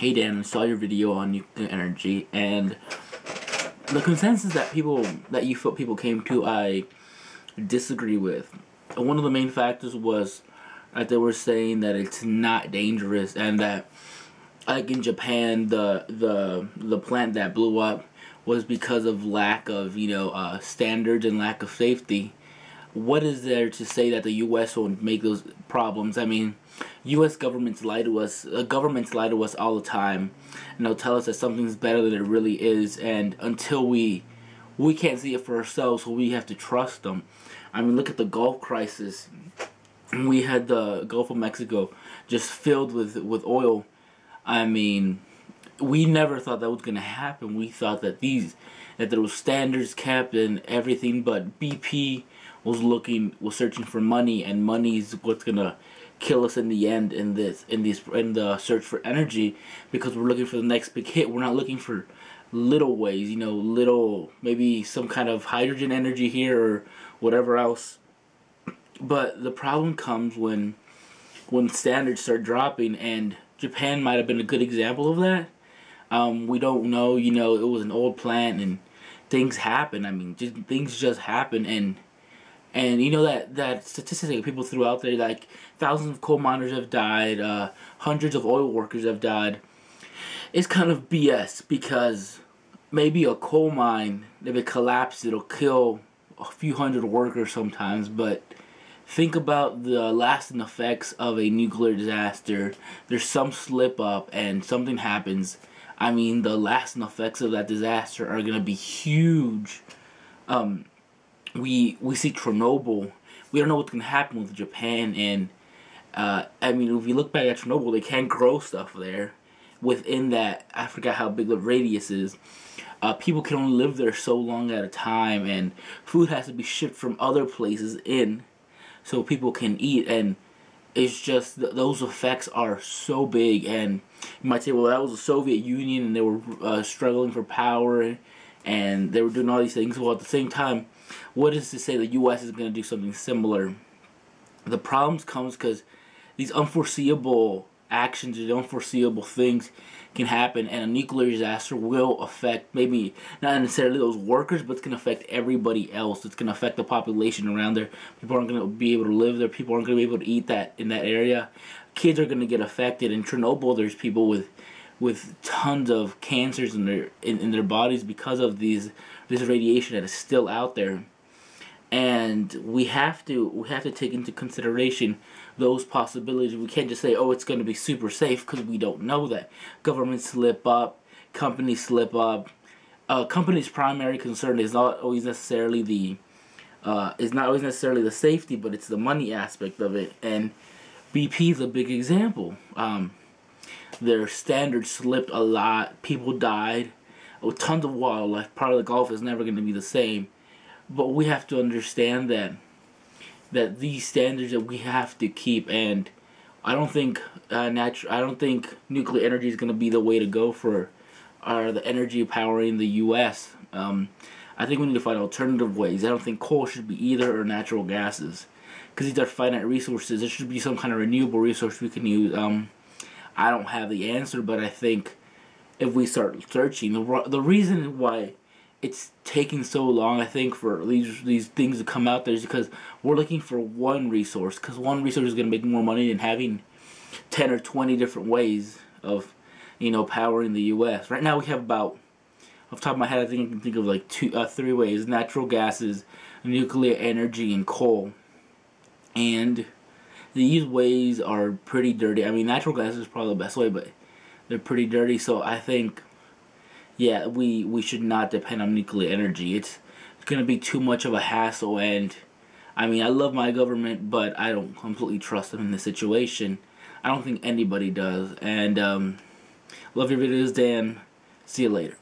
Hey Dan, I saw your video on nuclear energy, and the consensus that you felt people came to, I disagree with. One of the main factors was that they were saying that it's not dangerous, and that, like in Japan, the plant that blew up was because of lack of standards and lack of safety. What is there to say that the U.S. won't make those problems? I mean, U.S. governments lie to us. Governments lie to us all the time, and they'll tell us that something's better than it really is. And until we can't see it for ourselves, so we have to trust them. I mean, look at the Gulf crisis. We had the Gulf of Mexico just filled with oil. I mean, we never thought that was gonna happen. We thought that there was standards kept and everything, but BP was searching for money, and money's what's gonna kill us in the end in the search for energy, because we're looking for the next big hit. We're not looking for little ways, little, maybe some kind of hydrogen energy here or whatever else. But the problem comes when standards start dropping, and Japan might have been a good example of that. We don't know, it was an old plant and things happen. I mean, things just happen, and that statistic that people threw out there, like thousands of coal miners have died, hundreds of oil workers have died. It's kind of BS, because maybe a coal mine, if it collapses, it'll kill a few hundred workers sometimes, but think about the lasting effects of a nuclear disaster. There's some slip up and something happens. I mean, the lasting effects of that disaster are going to be huge. We see Chernobyl. We don't know what's going to happen with Japan, and I mean, if you look back at Chernobyl, they can't grow stuff there. Within that, I forgot how big the radius is. People can only live there so long at a time, and food has to be shipped from other places in so people can eat, and it's just those effects are so big. And you might say, well, that was the Soviet Union, and they were struggling for power, and they were doing all these things. Well, at the same time, what is to say the U.S. is going to do something similar? The problems comes because these unforeseeable actions or unforeseeable things can happen, and a nuclear disaster will affect maybe not necessarily those workers, but it's going to affect everybody else. It's going to affect the population around there. People aren't going to be able to live there. People aren't going to be able to eat that in that area. Kids are going to get affected. In Chernobyl, there's people with tons of cancers in their bodies because of this radiation that is still out there. And we have to take into consideration those possibilities. We can't just say, oh, it's going to be super safe, because we don't know that. Governments slip up, companies slip up. Companies' primary concern is not always necessarily the safety, but it's the money aspect of it. And BP is a big example. Their standards slipped a lot. People died. Tons of wildlife. Part of the Gulf is never going to be the same. But we have to understand that these standards that we have to keep, and I don't think nuclear energy is going to be the way to go for the energy powering the U.S. I think we need to find alternative ways. I don't think coal should be either, or natural gases, because these are finite resources. There should be some kind of renewable resource we can use. I don't have the answer, but I think if we start searching, the reason why it's taking so long, I think, for these things to come out there is because we're looking for one resource, because one resource is going to make more money than having 10 or 20 different ways of, powering the U.S. Right now we have about, off the top of my head, I think I can think of like three ways: natural gases, nuclear energy, and coal. And these ways are pretty dirty. I mean, natural gas is probably the best way, but they're pretty dirty. So I think, yeah, we should not depend on nuclear energy. It's going to be too much of a hassle, and I mean, I love my government, but I don't completely trust them in this situation. I don't think anybody does. And love your videos, Dan. See you later.